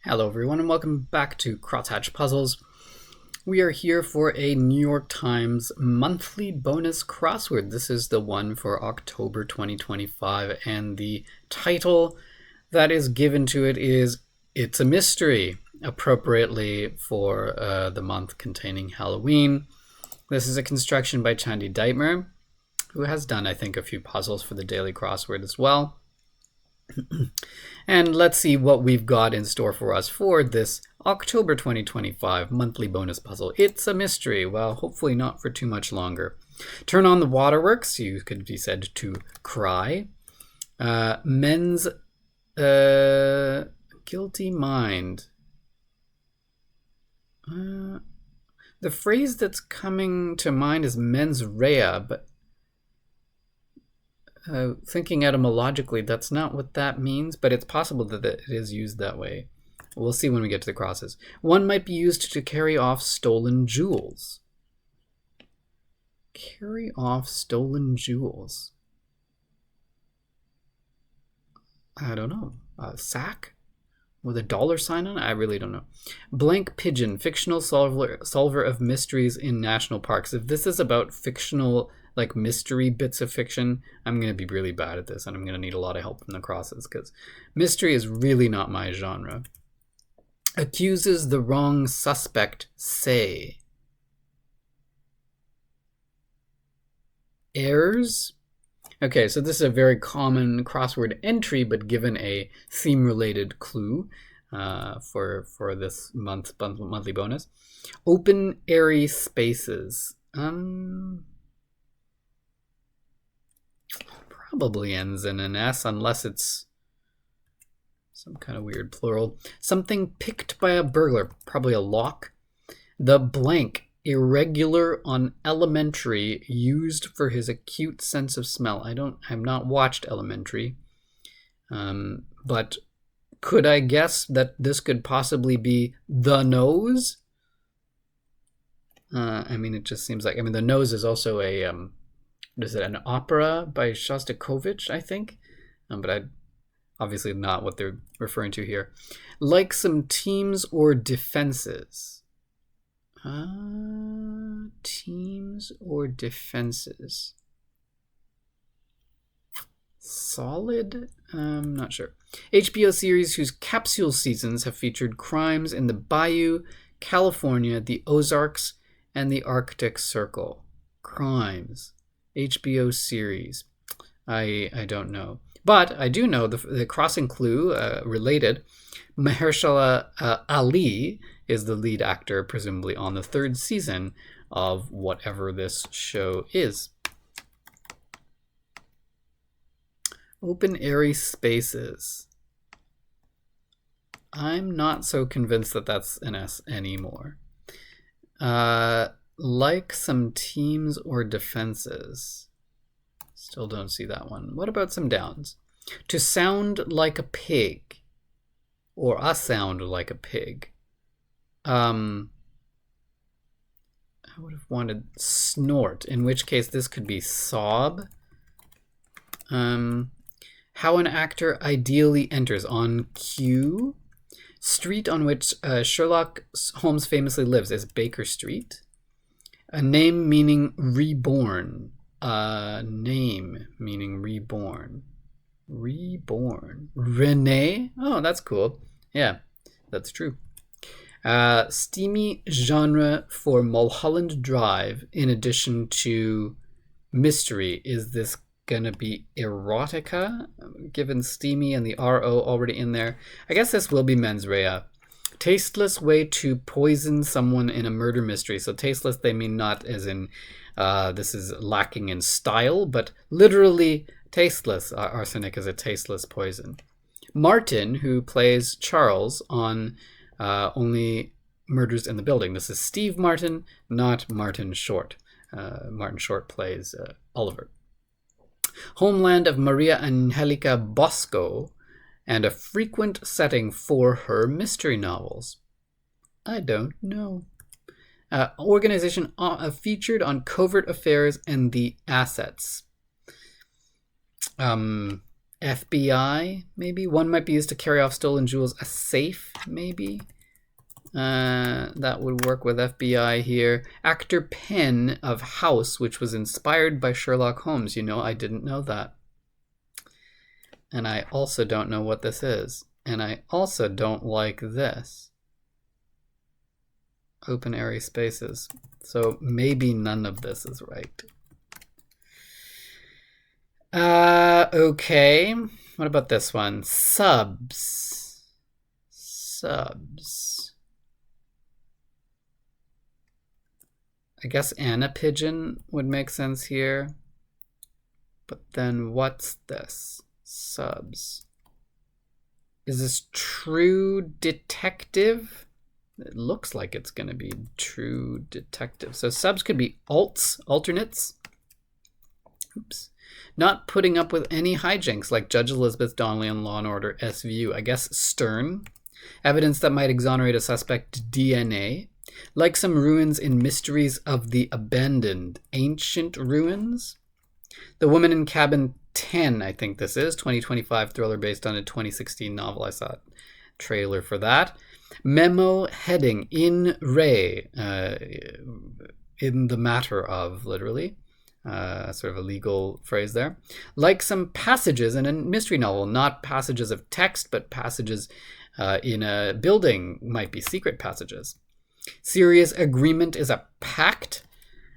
Hello everyone and welcome back to Crosshatch Puzzles. We are here for a New York Times monthly bonus crossword. This is the one for October 2025 and the title that is given to it is It's a Mystery, appropriately for the month containing Halloween. This is a construction by Chandi Deitmer, who has done, I think, a few puzzles for the daily crossword as well. And let's see what we've got in store for us for this October 2025 monthly bonus puzzle. It's a mystery. Well, hopefully not for too much longer. Turn on the waterworks. You could be said to cry. Men's guilty mind. The phrase that's coming to mind is mens rea, but thinking etymologically, that's not what that means, but it's possible that it is used that way. We'll see when we get to the crosses. One might be used to carry off stolen jewels. Carry off stolen jewels. I don't know. A sack with a dollar sign on it? I really don't know. Blank pigeon, fictional solver of mysteries in national parks. If this is about fictional like mystery bits of fiction, I'm going to be really bad at this and I'm going to need a lot of help from the crosses because mystery is really not my genre. Accuses the wrong suspect, say. Errors? Okay, so this is a very common crossword entry, but given a theme-related clue for this monthly bonus. Open, airy spaces. Probably ends in an S unless it's some kind of weird plural. Something picked by a burglar, probably a lock. The blank, irregular on Elementary, used for his acute sense of smell. I've not watched Elementary, but could I guess that this could possibly be the nose? I mean, it just seems like, the nose is also a what is it, an opera by Shostakovich, I think? But obviously not what they're referring to here. Like some teams or defenses. Teams or defenses. Solid? I'm not sure. HBO series whose capsule seasons have featured crimes in the Bayou, California, the Ozarks, and the Arctic Circle. Crimes. HBO series. I don't know. But I do know the crossing clue related. Mahershala Ali is the lead actor, presumably on the third season of whatever this show is. Open, airy spaces. I'm not so convinced that that's an S anymore. Like some teams or defenses. Still don't see that one. What about some downs? To sound like a pig. Or a sound like a pig. I would have wanted snort, in which case this could be sob. How an actor ideally enters on cue. Street on which Sherlock Holmes famously lives is Baker Street. A name meaning reborn. Name meaning reborn. Reborn. Renee? Oh, that's cool. Yeah, that's true. Steamy genre for Mulholland Drive in addition to mystery. Is this gonna be erotica? Given steamy and the RO already in there. I guess this will be mens rea. Tasteless way to poison someone in a murder mystery. So tasteless, they mean not as in this is lacking in style, but literally tasteless. Arsenic is a tasteless poison. Martin, who plays Charles on Only Murders in the Building. This is Steve Martin, not Martin Short. Martin Short plays Oliver. Homeland of Maria Angelica Bosco, and a frequent setting for her mystery novels. I don't know. Organization featured on covert affairs and the assets. FBI, maybe. One might be used to carry off stolen jewels. A safe, maybe. That would work with FBI here. Actor pen of house, which was inspired by Sherlock Holmes. You know, I didn't know that. And I also don't know what this is. And I also don't like this. Open airy spaces. So maybe none of this is right. Okay. What about this one? Subs. I guess Anna Pigeon would make sense here. But then what's this? Subs. Is this True Detective? It looks like it's going to be True Detective. So subs could be alternates. Oops. Not putting up with any hijinks like Judge Elizabeth Donnelly on Law & Order SVU. I guess stern. Evidence that might exonerate a suspect, DNA. Like some ruins in Mysteries of the Abandoned. Ancient ruins. The Woman in Cabin 10, I think this is. 2025 thriller based on a 2016 novel. I saw a trailer for that. Memo heading in re. In the matter of, literally. Sort of a legal phrase there. Like some passages in a mystery novel. Not passages of text, but passages in a building. Might be secret passages. Serious agreement is a pact.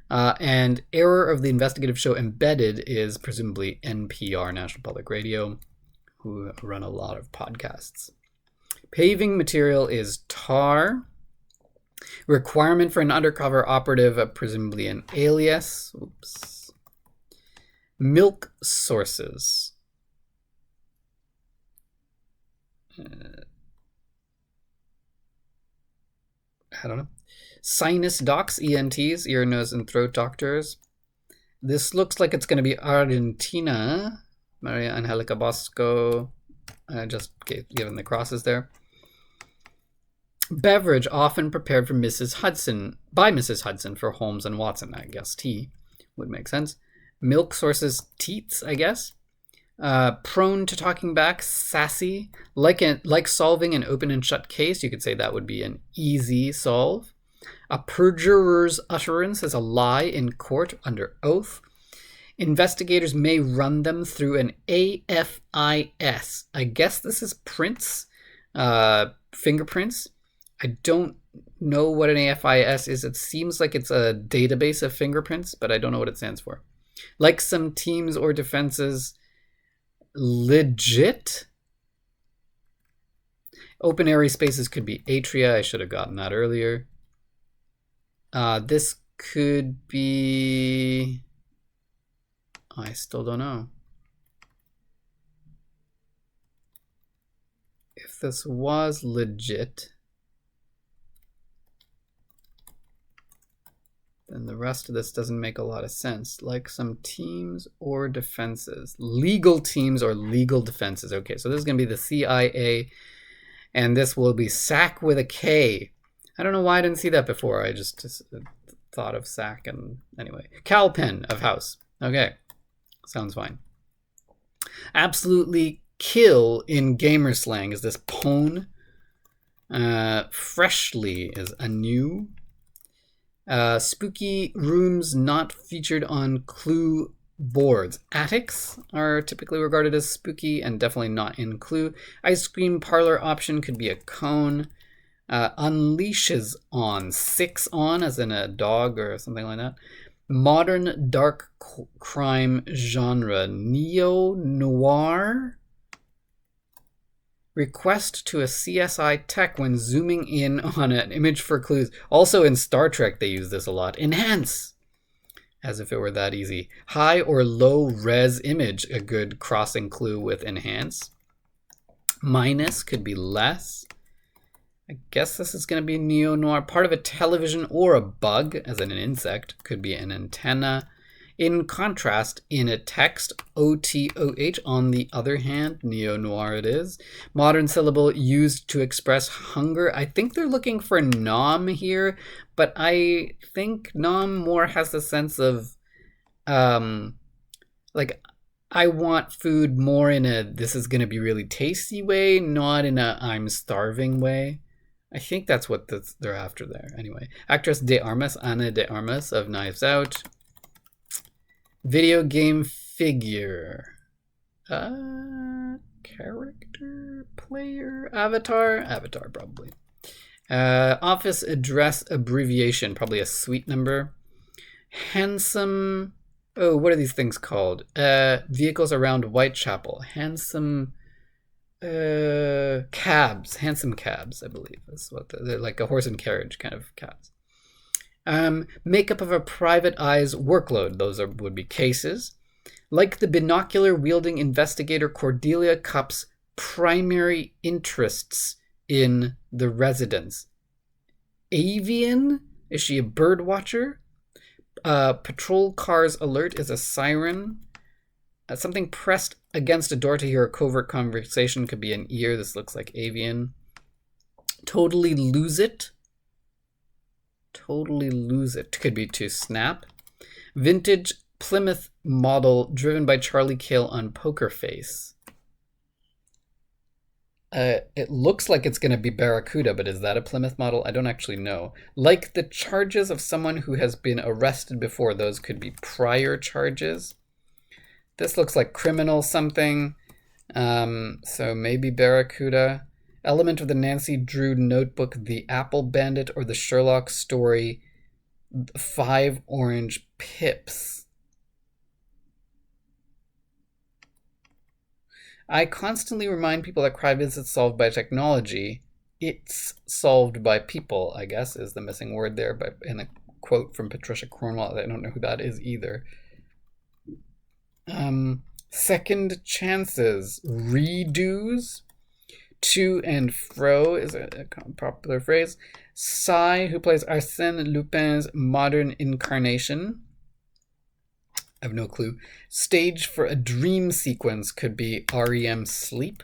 And error of the investigative show Embedded is presumably NPR, National Public Radio, who run a lot of podcasts. Paving material is tar. Requirement for an undercover operative, presumably an alias. Oops. Milk sources. I don't know. Sinus docs, ENTs, ear, nose, and throat doctors. This looks like it's going to be Argentina. Maria Angelica Bosco. Just given the crosses there. Beverage often prepared for Mrs. Hudson, by Mrs. Hudson for Holmes and Watson. I guess tea would make sense. Milk sources, teats, I guess. Prone to talking back, sassy. Like solving an open and shut case, you could say that would be an easy solve. A perjurer's utterance is a lie in court under oath. Investigators may run them through an AFIS. I guess this is prints, fingerprints. I don't know what an AFIS is. It seems like it's a database of fingerprints, but I don't know what it stands for. Like some teams or defenses, legit. Open airy spaces could be atria. I should have gotten that earlier. This could be... I still don't know. If this was legit, then the rest of this doesn't make a lot of sense. Like some teams or defenses. Legal teams or legal defenses. Okay, so this is going to be the CIA, and this will be SAC with a K. I don't know why I didn't see that before. I just thought of SAC, and anyway. Calpen of house. Okay, sounds fine. Absolutely kill in gamer slang is this pwn. Freshly is anew. Spooky rooms not featured on clue boards. Attics are typically regarded as spooky and definitely not in clue. Ice cream parlor option could be a cone. Unleashes on. 6 on, as in a dog or something like that. Modern dark crime genre. Neo-noir. Request to a CSI tech when zooming in on an image for clues. Also in Star Trek they use this a lot. Enhance. As if it were that easy. High or low res image. A good crossing clue with enhance. Minus could be less. I guess this is going to be neo-noir. Part of a television or a bug, as in an insect, could be an antenna. In contrast, in a text, OTOH, on the other hand, neo-noir it is. Modern syllable used to express hunger. I think they're looking for nom here, but I think nom more has the sense of, like, I want food more in a this is going to be really tasty way, not in a I'm starving way. I think that's what they're after there. Anyway, actress de Armas, Ana de Armas of Knives Out. Video game figure. Character, player, avatar? Avatar, probably. Office address abbreviation, probably a suite number. Handsome... Oh, what are these things called? Vehicles around Whitechapel. Handsome... cabs. Handsome cabs, I believe. That's what they're like, a horse and carriage kind of cabs. Makeup of a private eye's workload. Those would be cases. Like the binocular-wielding investigator, Cordelia Cupp's primary interests in the residence. Avian? Is she a bird watcher? Patrol car's alert is a siren. Something pressed against a door to hear a covert conversation could be an ear. This looks like avian. Totally lose it. Totally lose it could be to snap. Vintage Plymouth model driven by Charlie Cale on Poker Face. It looks like it's going to be Barracuda, but is that a Plymouth model? I don't actually know. Like the charges of someone who has been arrested before, those could be prior charges. This looks like criminal something. So maybe Barracuda. Element of the Nancy Drew notebook, the Apple Bandit, or the Sherlock story, 5 orange pips. I constantly remind people that crime isn't solved by technology. It's solved by people, I guess, is the missing word there. But in a quote from Patricia Cornwell, I don't know who that is either. Second chances, redos, to and fro is a popular phrase. Sai, who plays Arsène Lupin's modern incarnation. I have no clue. Stage for a dream sequence could be REM Sleep.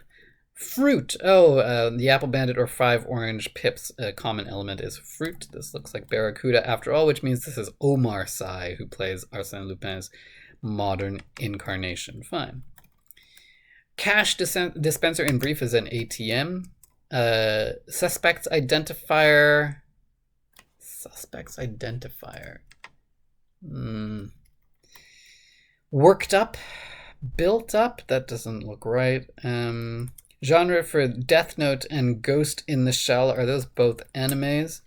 Fruit. The Apple Bandit or 5 orange pips. A common element is fruit. This looks like Barracuda after all, which means this is Omar Sy, who plays Arsène Lupin's modern incarnation. Fine. Cash dispenser in brief is an ATM. Suspects identifier. Suspects identifier. Worked up, built up, that doesn't look right. Genre for Death Note and Ghost in the Shell, are those both animes?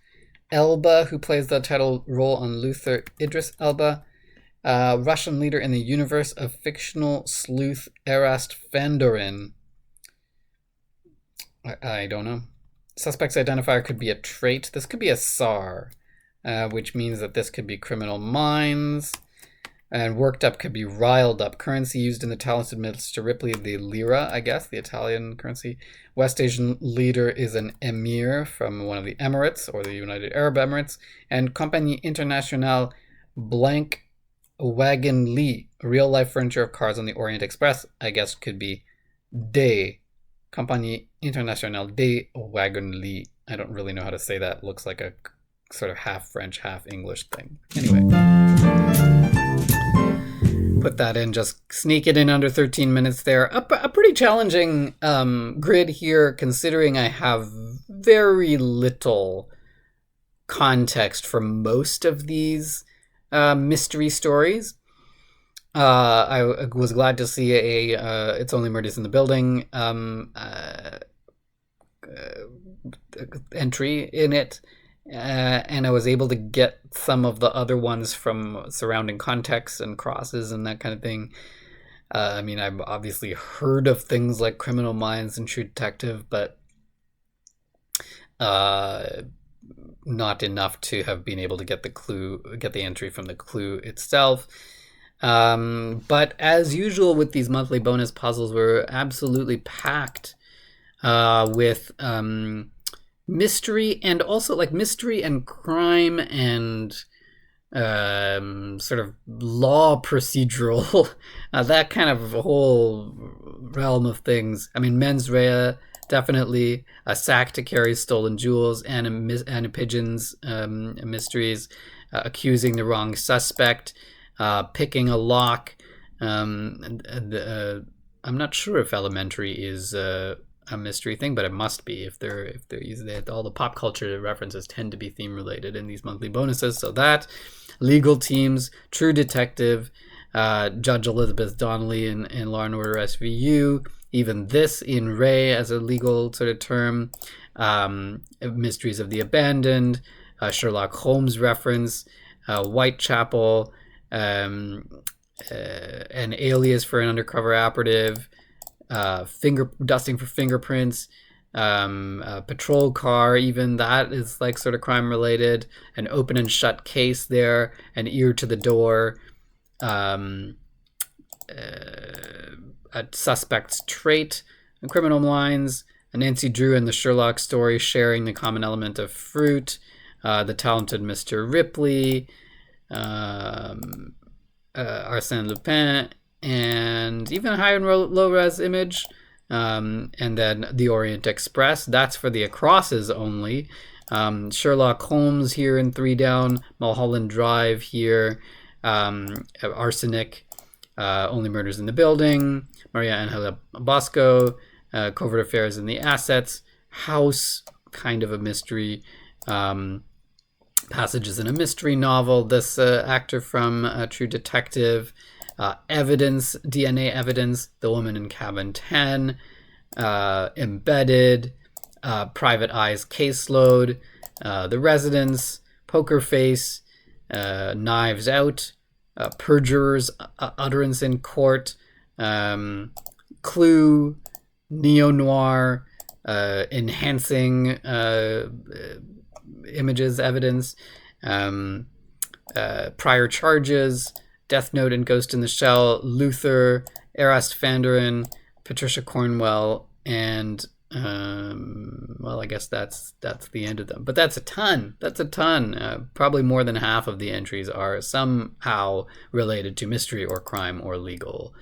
Elba, who plays the title role on Luther, Idris Elba. Russian leader in the universe of fictional sleuth Erast Fandorin. I don't know. Suspects identifier could be a trait. This could be a SAR, which means that this could be criminal minds. And worked up could be riled up. Currency used in the talented Mr. Ripley, the lira, I guess, the Italian currency. West Asian leader is an emir from one of the Emirates or the United Arab Emirates. And Compagnie Internationale Blank Wagon Li, real life furniture of cars on the Orient Express, I guess could be de Compagnie Internationale de Wagon Li. I don't really know how to say that. Looks like a sort of half French, half English thing. Anyway. Put that in, just sneak it in under 13 minutes there. A pretty challenging grid here, considering I have very little context for most of these mystery stories. I was glad to see It's Only Murders in the Building entry in it. And I was able to get some of the other ones from surrounding contexts and crosses and that kind of thing. I mean, I've obviously heard of things like Criminal Minds and True Detective, but not enough to have been able to get the entry from the clue itself. But as usual with these monthly bonus puzzles, we're absolutely packed with mystery, and also like mystery and crime and sort of law procedural, that kind of whole realm of things. I mean, mens rea, definitely. A sack to carry stolen jewels, Anna Pigeon's mysteries, accusing the wrong suspect, picking a lock, I'm not sure if elementary is a mystery thing, but it must be if they're all the pop culture references tend to be theme related in these monthly bonuses. So that, legal teams, True Detective, Judge Elizabeth Donnelly in Law and Order SVU, even this in Ray as a legal sort of term, Mysteries of the Abandoned, Sherlock Holmes reference, Whitechapel, an alias for an undercover operative, dusting for fingerprints, a patrol car, even that is like sort of crime related, an open and shut case there, an ear to the door, a suspect's trait, criminal minds, a Nancy Drew and the Sherlock story sharing the common element of fruit, the talented Mr. Ripley, Arsène Lupin, and even a high and low res image, and then the Orient Express. That's for the acrosses only. Sherlock Holmes here in 3 down, Mulholland Drive here, Arsenic, Only Murders in the Building, Maria Angela Bosco, Covert Affairs and the Assets, House, kind of a mystery, Passages in a Mystery Novel, this actor from True Detective, Evidence, DNA Evidence, The Woman in Cabin 10, Embedded, Private Eye's Caseload, The Residence, Poker Face, Knives Out, Perjurer's Utterance in Court, Clue, Neo-Noir, Enhancing Images Evidence, Prior Charges, Death Note and Ghost in the Shell, Luther, Erast Fanderen, Patricia Cornwell, and well, I guess that's the end of them. But that's a ton. That's a ton. Probably more than half of the entries are somehow related to mystery or crime or legal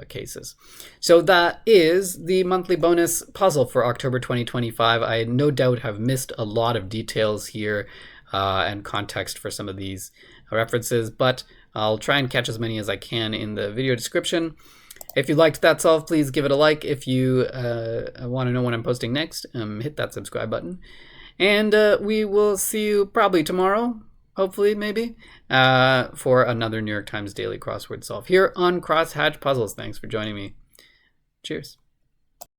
cases. So that is the monthly bonus puzzle for October 2025. I no doubt have missed a lot of details here and context for some of these references, but I'll try and catch as many as I can in the video description. If you liked that solve, please give it a like. If you want to know when I'm posting next, hit that subscribe button. And we will see you probably tomorrow, hopefully, maybe, for another New York Times Daily Crossword Solve here on Crosshatch Puzzles. Thanks for joining me. Cheers.